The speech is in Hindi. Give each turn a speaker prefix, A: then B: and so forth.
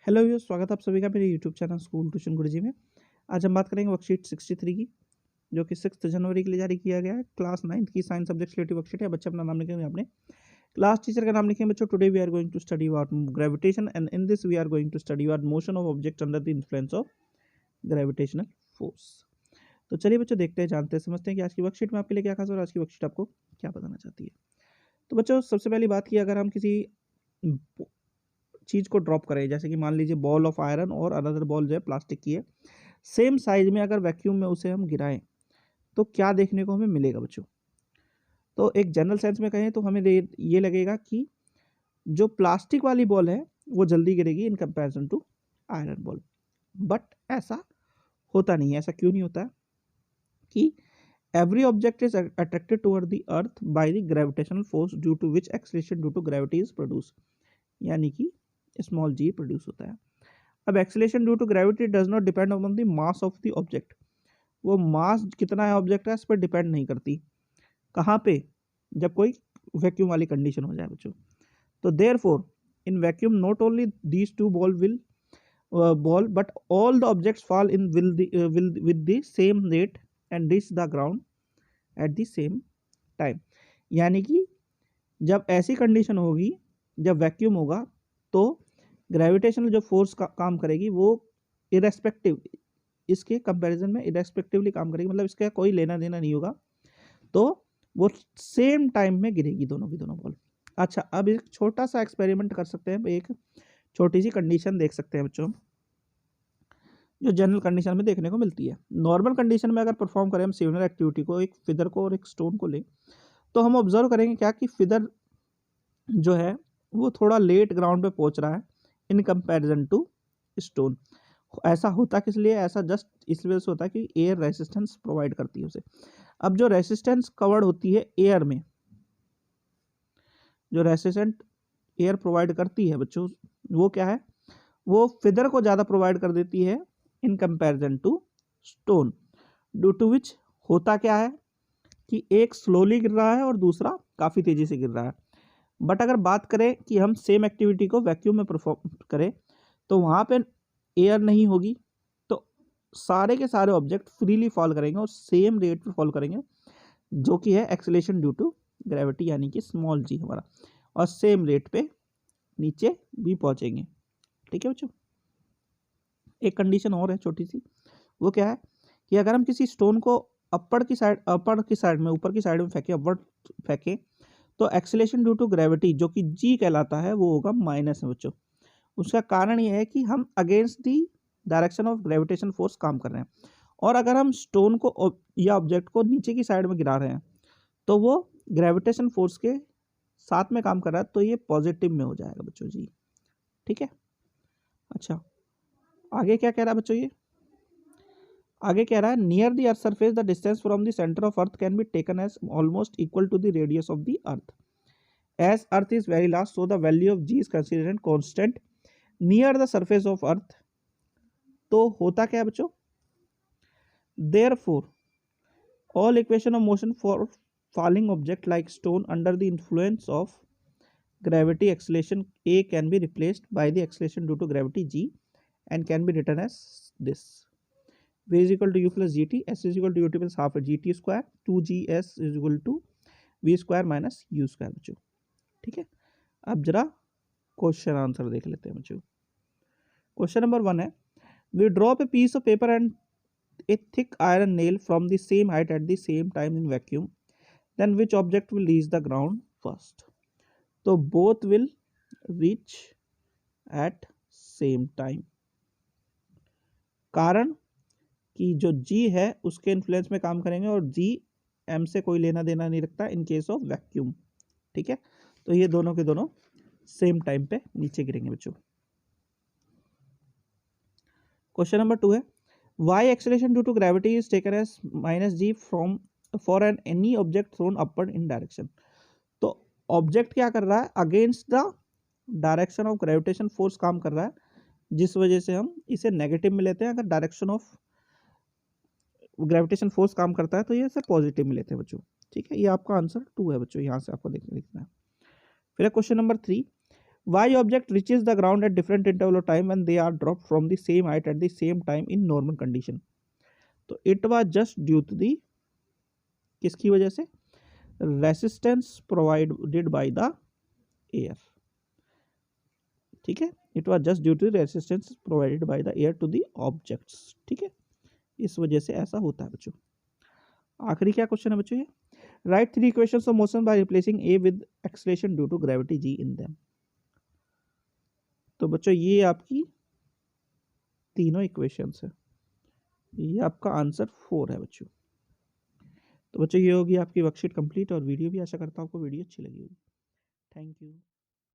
A: हेलो व्यूअर्स, स्वागत है आप सभी का मेरे यूट्यूब चैनल स्कूल ट्यूशन गुरुजी में। आज हम बात करेंगे वर्कशीट 63 की, जो कि 6 जनवरी के लिए जारी किया गया है। क्लास 9th की साइंस सब्जेक्ट रिलेटिव वर्कशीट है। बच्चे अपना नाम लिखेंगे, अपने क्लास टीचर का नाम लिखेंगे। बच्चों, today we are going to study about gravitation and in this we are going to study about motion of object under the influence of gravitational force. तो चलिए बच्चों, देखते हैं, जानते हैं, समझते हैं कि आज की वर्कशीट में आपके लिए क्या खास और आज की वर्कशीट आपको क्या बताना चाहती है। तो बच्चों, सबसे पहली बात की, अगर हम किसी चीज को ड्रॉप करें, जैसे कि मान लीजिए बॉल ऑफ आयरन और अनदर बॉल जो है प्लास्टिक की है, सेम साइज में, अगर वैक्यूम में उसे हम गिराएं तो क्या देखने को हमें मिलेगा बच्चों। तो एक जनरल सेंस में कहें तो हमें ये लगेगा कि जो प्लास्टिक वाली बॉल है वो जल्दी गिरेगी in comparison to iron ball. But ऐसा होता नहीं है। ऐसा क्यों नहीं होता है? कि every object is attracted toward the earth by the gravitational force due to which acceleration due to gravity is produced, यानी कि स्मॉल g प्रोड्यूस होता है। अब acceleration due to gravity does not depend upon the mass of the object. वो मास कितना है ऑब्जेक्ट का, इस पर डिपेंड नहीं करती। कहाँ पे? जब कोई वैक्यूम वाली कंडीशन हो जाए बच्चों। तो therefore in vacuum not only these two ball will ball but all the objects fall in will with the same rate and reach the ground at the same time। यानी कि जब ऐसी कंडीशन होगी, जब वैक्यूम होगा, तो ग्रेविटेशनल जो फोर्स काम करेगी वो इरेस्पेक्टिव, इसके कंपैरिजन में इरेस्पेक्टिवली काम करेगी, मतलब इसका कोई लेना देना नहीं होगा। तो वो सेम टाइम में गिरेगी दोनों की दोनों बॉल। अच्छा, अब एक छोटा सा एक्सपेरिमेंट कर सकते हैं। एक छोटी सी कंडीशन देख सकते हैं बच्चों, जो जनरल कंडीशन में देखने को मिलती है। नॉर्मल कंडीशन में अगर परफॉर्म करें हम सिमिलर एक्टिविटी को, एक फिदर को और एक स्टोन को ले, तो हम ऑब्जर्व करेंगे क्या कि फिदर जो है वो थोड़ा लेट ग्राउंड पे पहुंच रहा है इन कंपैरिजन टू स्टोन। ऐसा होता किस लिए? ऐसा जस्ट इस वजह से होता है कि एयर रेसिस्टेंस प्रोवाइड करती है उसे। अब जो रेसिस्टेंस कवर्ड होती है एयर में, जो रेसिस्टेंट एयर प्रोवाइड करती है बच्चों, वो क्या है? वो फिदर को ज़्यादा प्रोवाइड कर देती है in comparison to stone. Due to which होता क्या है कि एक स्लोली गिर रहा है और दूसरा काफ़ी तेज़ी से गिर रहा है। बट अगर बात करें कि हम सेम एक्टिविटी को वैक्यूम में परफॉर्म करें, तो वहाँ पे एयर नहीं होगी, तो सारे के सारे ऑब्जेक्ट फ्रीली फॉल करेंगे और सेम रेट पे फॉल करेंगे, जो कि है एक्सेलेरेशन ड्यू टू ग्रेविटी, यानी कि स्मॉल जी हमारा, और सेम रेट पे नीचे भी पहुँचेंगे। ठीक है बच्चों। एक कंडीशन और है छोटी सी, वो क्या है कि अगर हम किसी स्टोन को अपर की साइड में, ऊपर की साइड में फेंके, अपवर्ड फेंके, तो एक्सेलेरेशन ड्यू टू ग्रेविटी जो कि जी कहलाता है वो होगा माइनस में बच्चों। उसका कारण ये है कि हम against the direction of gravitation force काम कर रहे हैं। और अगर हम स्टोन को या ऑब्जेक्ट को नीचे की साइड में गिरा रहे हैं, तो वो ग्रेविटेशन फोर्स के साथ में काम कर रहा है, तो ये पॉजिटिव में हो जाएगा बच्चों जी। ठीक है। अच्छा, आगे क्या कह रहा है बच्चों? ये आगे कह रहा है, near the earth surface the distance from the centre of earth can be taken as almost equal to the radius of the earth. As earth is very large so the value of g is considered constant near the surface of earth. तो होता क्या है बच्चों? Therefore all equation of motion for falling object like stone under the influence of gravity acceleration a can be replaced by the acceleration due to gravity g and can be written as this: v is equal to u plus gt, s is equal to ut plus half gt square, 2gs is equal to v square minus u square बच्चों। ठीक है। अब जरा क्वेश्चन आंसर देख लेते हैं बच्चों। क्वेश्चन नंबर 1 है, we drop a piece of paper and a thick iron nail from the same height at the same time in vacuum, then which object will reach the ground first? तो both will reach at same time। कारण कि जो G है उसके इन्फ्लुएंस में काम करेंगे और G M से कोई लेना देना नहीं रखता इन केस ऑफ वैक्यूम। ठीक है। तो ये दोनों के दोनों सेम टाइम पे नीचे गिरेंगे बच्चों। क्वेश्चन नंबर 2 है, why acceleration due to gravity is taken as minus g from for an any object thrown upward in direction. तो ऑब्जेक्ट क्या कर रहा है? Against the direction of gravitation force काम कर रहा है, जिस वजह से हम इसे नेगेटिव में लेते हैं। अगर डायरेक्शन ऑफ ग्रेविटेशन फोर्स काम करता है तो ये इसे पॉजिटिव में लेते हैं बच्चों। ठीक है, ये आपका आंसर 2 है बच्चों, यहाँ से आपको लिखना है। फिर question number 3, why object reaches the ground at different interval of time and they are drop from the same height at the same time in normal condition. तो it was just due to the, किसकी वजह से, resistance provided by the air. ठीक है, it was just due to resistance provided by the air to the objects. ठीक है, इस वजह से ऐसा होता है बच्चों। आखिरी क्या क्वेश्चन है बच्चों ये, write 3 equations of motion by replacing a with acceleration due to gravity g in them. तो बच्चों ये आपकी तीनों इक्वेशंस है, ये आपका आंसर 4 है बच्चों। तो बच्चों ये होगी आपकी वर्कशीट कंप्लीट और वीडियो भी, आशा करता हूँ आपको वीडियो अच्छी लगी होगी। Thank you.